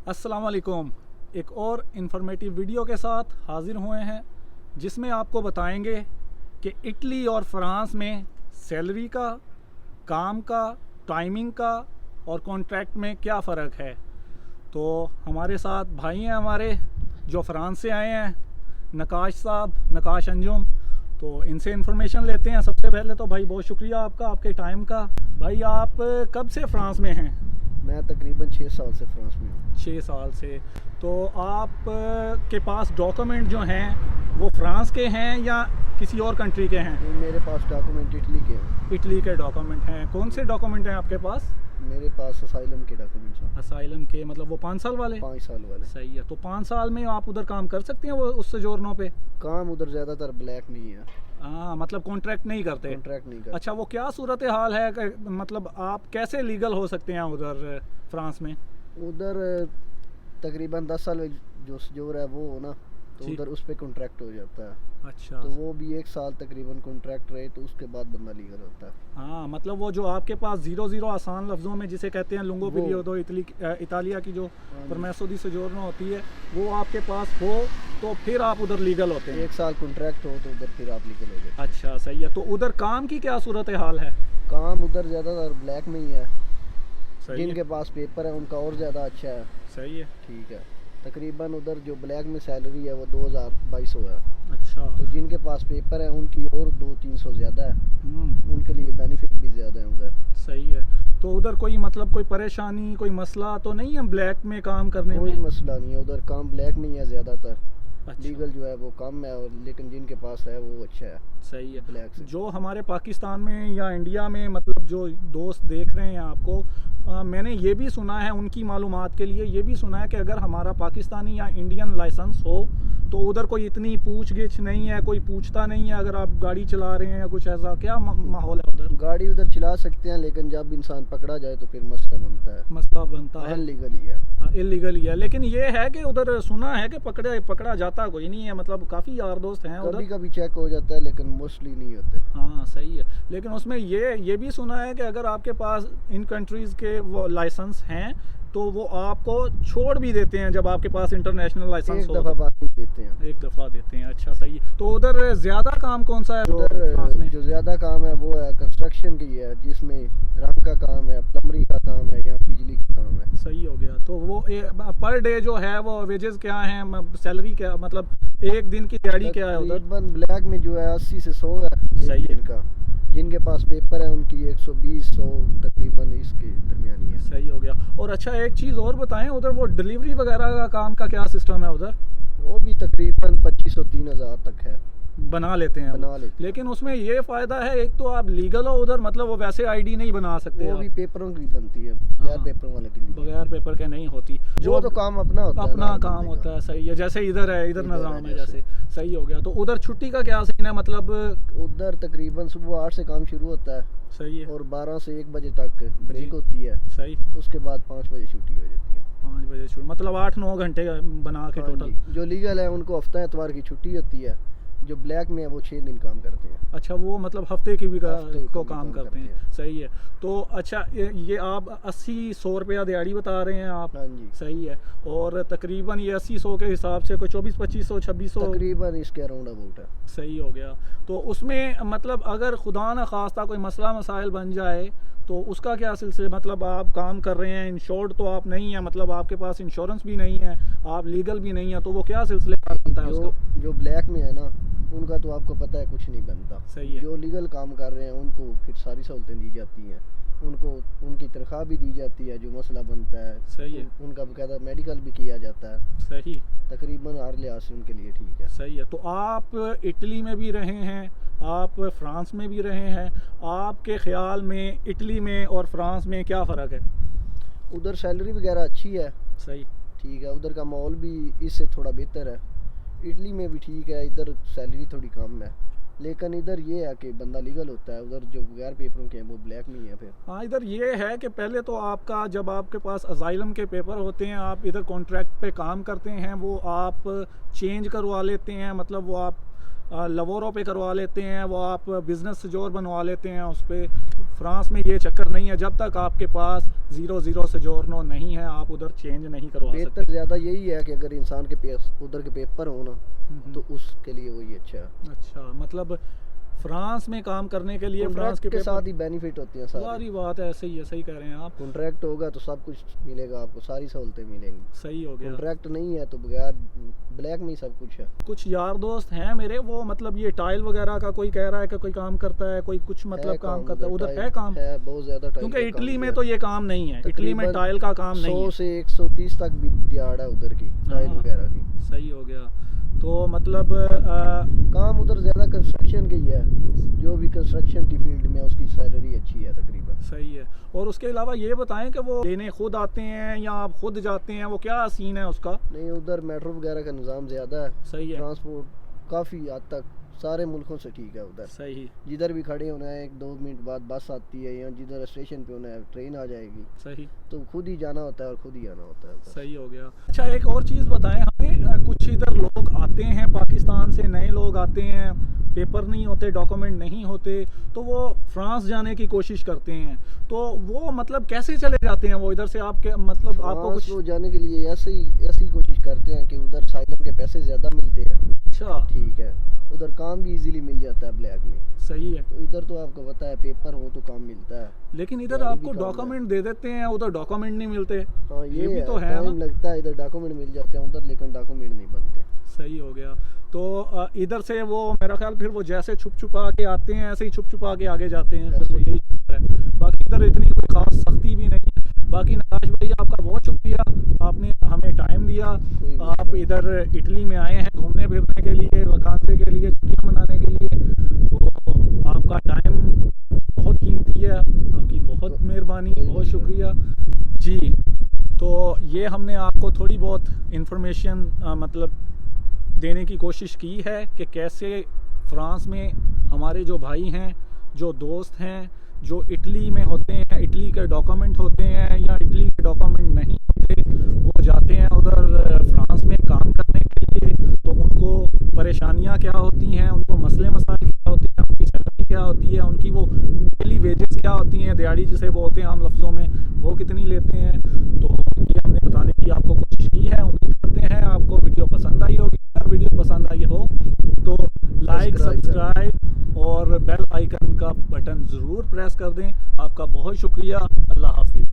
अस्सलाम वालेकुम। एक और इन्फॉर्मेटिव वीडियो के साथ हाज़िर हुए हैं जिसमें आपको बताएंगे कि इटली और फ्रांस में सैलरी का, काम का, टाइमिंग का और कॉन्ट्रैक्ट में क्या फ़र्क है। तो हमारे साथ भाई हैं हमारे जो फ्रांस से आए हैं, नकाश साहब, नकाश अंजुम। तो इनसे इन्फॉर्मेशन लेते हैं। सबसे पहले तो भाई बहुत शुक्रिया आपका, आपके टाइम का। भाई आप कब से फ्रांस में हैं? मैं तकरीबन 6 साल से फ्रांस में हूँ। 6 साल से। तो आप के पास डॉक्यूमेंट जो हैं वो फ्रांस के हैं या किसी और कंट्री के हैं? तो मेरे पास डॉक्यूमेंट इटली के हैं। इटली के डॉक्यूमेंट हैं। कौन से डॉक्यूमेंट हैं आपके पास? मेरे पास असाइलम के डॉक्यूमेंट्स हैं। असाइलम के मतलब वो 5 साल वाले? 5 साल वाले। सही है। तो 5 साल में आप उधर काम कर सकते हैं वो उस सोजोर्नो पे? काम उधर ज़्यादातर ब्लैक में ही है। हाँ, मतलब कॉन्ट्रैक्ट नहीं करते? कॉन्ट्रैक्ट नहीं करते। अच्छा, वो क्या सूरत हाल है मतलब आप कैसे लीगल हो सकते हैं उधर फ्रांस में? उधर तकरीबन 10 साल जो है वो हो ना, तो ठीक। उधर उस पर कॉन्ट्रैक्ट हो जाता है। अच्छा। तो वो भी 1 साल तकरीबन कॉन्ट्रैक्ट रहे तो उसके बाद बंदा लीगल होता है। हाँ, मतलब वो जो आपके पास 0-0 आसान लफ्ज़ों में जिसे कहते हैं लुंगो वो- पीरियोडो इतालिया की जो हाँ जी। परमेसो दी सोजोर्नो होती है, वो आपके पास हो तो फिर आप उधर लीगल होते हैं। 1 साल कॉन्ट्रैक्ट हो तो उधर फिर आप लीगल हो जाते अच्छा, सही है। तो उधर काम की क्या सूरत हाल है? हैं। काम उधर ज़्यादातर ब्लैक में ही है। सही जिनके है। पास पेपर है उनका और ज़्यादा अच्छा है। सही है। ठीक है। तकरीबन उधर जो ब्लैक में सैलरी है वो 2200 है। अच्छा। तो जिनके पास पेपर है उनकी और 200-300 ज़्यादा है। हम्म, उनके लिए बेनिफिट भी ज़्यादा है उधर। सही है। तो उधर कोई मतलब कोई परेशानी, कोई मसला तो नहीं है ब्लैक में काम करने कोई में? मसला नहीं है उधर। काम ब्लैक में ही है ज़्यादातर। अच्छा, लीगल जो है वो कम है और लेकिन जिनके पास है वो अच्छा है सही है। ब्लैक से। जो हमारे पाकिस्तान में या इंडिया में मतलब जो दोस्त देख रहे हैं आपको, मैंने ये भी सुना है उनकी मालूमात के लिए, ये भी सुना है कि अगर हमारा पाकिस्तानी या इंडियन लाइसेंस हो तो उधर कोई इतनी पूछ गिछ नहीं है, कोई पूछता नहीं है अगर आप गाड़ी चला रहे हैं या कुछ ऐसा। क्या माहौल है उधर? गाड़ी उधर चला सकते हैं लेकिन जब इंसान पकड़ा जाए तो फिर मसला बनता है। मसला बनता है। अनलीगल ही है। इलीगल ही है। लेकिन ये है कि उधर सुना है कि पकड़ा जाता कोई नहीं है, मतलब काफ़ी यार दोस्त हैं कभी उधर। कभी चेक हो जाता है लेकिन मोस्टली नहीं होते। हाँ, सही है। लेकिन उसमें ये भी सुना है कि अगर आपके पास इन कंट्रीज़ के वो लाइसेंस हैं तो वो आपको छोड़ भी देते हैं जब आपके पास इंटरनेशनल लाइसेंस एक हो। दफ़ा बाद में देते हैं। एक दफ़ा देते हैं। अच्छा, सही है। तो उधर ज़्यादा काम कौन सा है फ्रांस उधर में? जो ज़्यादा काम है वो है कंस्ट्रक्शन की है, जिसमें रंग का काम है, प्लम्बरी का काम है या बिजली का काम है। सही हो गया। तो वो पर डे जो है वो वेजेस क्या हैं, सैलरी क्या, मतलब एक दिन की दिहाड़ी क्या है उधर? तकरीबन ब्लैक में जो है 80 से 100 है सही एक है। दिन का। जिनके पास पेपर है उनकी 120-100 तकरीबन इसके दरमियानी है। सही हो गया। और अच्छा, एक चीज़ और बताएं, उधर वो डिलीवरी वगैरह का काम का क्या सिस्टम है उधर? वो भी तकरीबन 2500-3000 तक है। बना लेते हैं वो। बना लेते हैं। लेकिन उसमें ये फ़ायदा है, एक तो आप लीगल हो उधर, मतलब वो वैसे आईडी नहीं बना सकते वो आप। भी पेपरों की बनती है, बगैर हाँ, पेपर वाले की नहीं। बगैर पेपर के नहीं होती। जो तो काम अपना होता है, अपना ना काम बंदे होता का। है। सही है। जैसे इधर है, इधर इधर है निज़ाम है जैसे। जैसे। सही हो गया। तो उधर छुट्टी का क्या सीन है, मतलब? उधर तकरीबन सुबह 8 से काम शुरू होता है सही है। और 12 से 1 बजे तक जी। ब्रेक होती है। सही। उसके बाद 5 बजे छुट्टी हो जाती है। 5 बजे शुरू, मतलब 8-9 घंटे बना के हाँ टोटल। जी। जो लीगल है उनको हफ्ता एतवार की छुट्टी होती है। जो ब्लैक में है वो 6 दिन काम करते हैं। अच्छा, वो मतलब हफ्ते की भी हफ्ते को भी काम करते हैं। सही है। तो अच्छा, ये आप 80-100 रुपया दिहाड़ी बता रहे हैं आप? हाँ जी। सही है। और तकरीबन ये 80-100 के हिसाब से कोई 2400-2500 2600 तकरीबन इसके अराउंड अबाउट है। सही हो गया। तो उसमें मतलब अगर खुदा न खास्ता कोई मसला मसाइल बन जाए तो उसका क्या सिलसिला, मतलब आप काम कर रहे हैं, इंश्योर्ड तो आप नहीं है, मतलब आपके पास इंश्योरेंस भी नहीं है, आप लीगल भी नहीं है, तो वो क्या सिलसिला बनता है उसका? जो ब्लैक में है ना उनका तो आपको पता है कुछ नहीं बनता। सही है। जो लीगल काम कर रहे हैं उनको फिर सारी सहूलतें दी जाती हैं। उनको उनकी तनख्वाह भी दी जाती है जो मसला बनता है। सही है। उनका बकायदा मेडिकल भी किया जाता है। सही। तकरीबन हर लिहाज से उनके लिए ठीक है। सही है। तो आप इटली में भी रहे हैं, आप फ्रांस में भी रहे हैं, आपके ख़्याल में इटली में और फ्रांस में क्या फ़र्क है? उधर सैलरी वगैरह अच्छी है। सही। ठीक है। उधर का माहौल भी इससे थोड़ा बेहतर है। इटली में भी ठीक है, इधर सैलरी थोड़ी कम है। लेकिन इधर ये है कि बंदा लीगल होता है। उधर जो बगैर पेपरों के हैं वो ब्लैक में ही है फिर। हाँ, इधर ये है कि पहले तो आपका जब आपके पास अजाइलम के पेपर होते हैं, आप इधर कॉन्ट्रैक्ट पे काम करते हैं, वो आप चेंज करवा लेते हैं, मतलब वो आप लवोरो पे करवा लेते हैं, वो आप बिज़नेस सजोर बनवा लेते हैं उस पर। फ्रांस में ये चक्कर नहीं है, जब तक आपके पास 00 सजोरनो नहीं है आप उधर चेंज नहीं करवा बेहतर सकते। ज़्यादा यही है कि अगर इंसान के उधर के पेपर हो ना तो उसके लिए वही अच्छा है। अच्छा, मतलब फ्रांस में काम करने के लिए फ्रांस कॉन्ट्रैक्ट के के पेपर साथ ही बेनिफिट होती हैं सारी। सारी बात है, सही है, सही कह रहे हैं आप। कॉन्ट्रैक्ट होगा तो सब कुछ मिलेगा आपको, सारी सहूलतें मिलेंगी। सही हो गया। कॉन्ट्रैक्ट नहीं है तो बगैर ब्लैक में ही सब कुछ है। कुछ यार दोस्त हैं मेरे, वो मतलब ये टाइल वगैरह का कोई कह रहा है कि कोई काम करता है, कोई कुछ मतलब काम करता है उधर, है काम? है बहुत ज़्यादा टाइल क्योंकि का इटली काम में है। तो ये काम नहीं है, इटली में तकरीबन टाइल का काम नहीं 100 है। से 130 तक भी दिहाड़ है उधर की टाइल हाँ, वगैरह की। सही हो गया। तो मतलब काम उधर ज़्यादा कंस्ट्रक्शन के ही है, जो भी कंस्ट्रक्शन की फील्ड में है, उसकी सैलरी अच्छी है तकरीबन। सही है। और उसके अलावा ये बताएं कि वो लेने खुद आते हैं या आप खुद जाते हैं, वो क्या सीन है उसका? नहीं, उधर मेट्रो वगैरह का निज़ाम ज़्यादा है। सही है। ट्रांसपोर्ट काफ़ी हद तक सारे मुल्कों से ठीक है उधर। सही जिधर भी खड़े होना है 1-2 मिनट बाद बस आती है, या जिधर स्टेशन पे होना है ट्रेन आ जाएगी, सही तो खुद ही जाना होता है और खुद ही आना होता है उधर। सही हो गया। अच्छा, एक और चीज़ बताएं हमें, कुछ इधर लोग आते हैं पाकिस्तान से, नए लोग आते हैं, पेपर नहीं होते, डॉक्यूमेंट नहीं होते, तो वो फ्रांस जाने की कोशिश करते हैं, तो वो मतलब कैसे चले जाते हैं वो इधर से? आपके मतलब आपको कुछ? वो जाने के लिए ऐसे ही कोशिश करते हैं कि उधर साइलम के पैसे ज़्यादा मिलते हैं। अच्छा, ठीक है, उधर काम भी इजीली मिल जाता है ब्लैक में। सही है। तो इधर तो आपको पता है पेपर हो तो काम मिलता है, लेकिन इधर दिहाड़ी आपको भी कम है। डॉक्यूमेंट दे देते हैं, उधर डॉक्यूमेंट नहीं मिलते। हाँ ये भी है, तो है टाइम ना। लगता है, इधर डॉक्यूमेंट मिल जाते हैं उधर, लेकिन डॉक्यूमेंट नहीं बनते। सही हो गया। तो इधर से वो मेरा ख्याल फिर वो जैसे छुप छुपा के आते हैं ऐसे ही छुप छुपा के आगे जाते हैं, फिर वो यही चक्कर है। बाकी इधर इतनी कोई ख़ास सख्ती भी नहीं है। बाकी नकाश भाई आपका बहुत शुक्रिया, आपने हमें टाइम दिया। आप इधर इटली में आए हैं घूमने फिरने के लिए, वकांसे के लिए, छुट्टियाँ मनाने के लिए, तो आपका टाइम बहुत कीमती है, आपकी बहुत मेहरबानी, बहुत शुक्रिया जी। तो ये हमने आपको थोड़ी बहुत इन्फॉर्मेशन मतलब देने की कोशिश की है कि कैसे फ्रांस में हमारे जो भाई हैं, जो दोस्त हैं, जो इटली में होते हैं, इटली के डॉक्यूमेंट होते हैं या इटली के डॉक्यूमेंट नहीं होते, वो जाते हैं उधर फ्रांस में काम करने के लिए, तो उनको परेशानियां क्या होती हैं, उनको मसले मसाइल क्या होते हैं, उनकी सैलरी क्या होती है, उनकी वो डेली वेजेस क्या होती हैं, दिहाड़ी जिसे बोलते हैं आम लफ्ज़ों में, वो कितनी लेते हैं। तो ये हमने बताने की आपको कोशिश की है। उम्मीद करते हैं आपको वीडियो पसंद आई होगी। अगर वीडियो पसंद आई हो तो लाइक, सब्सक्राइब और बेल आइकन का बटन ज़रूर प्रेस कर दें। आपका बहुत शुक्रिया। अल्लाह हाफिज़।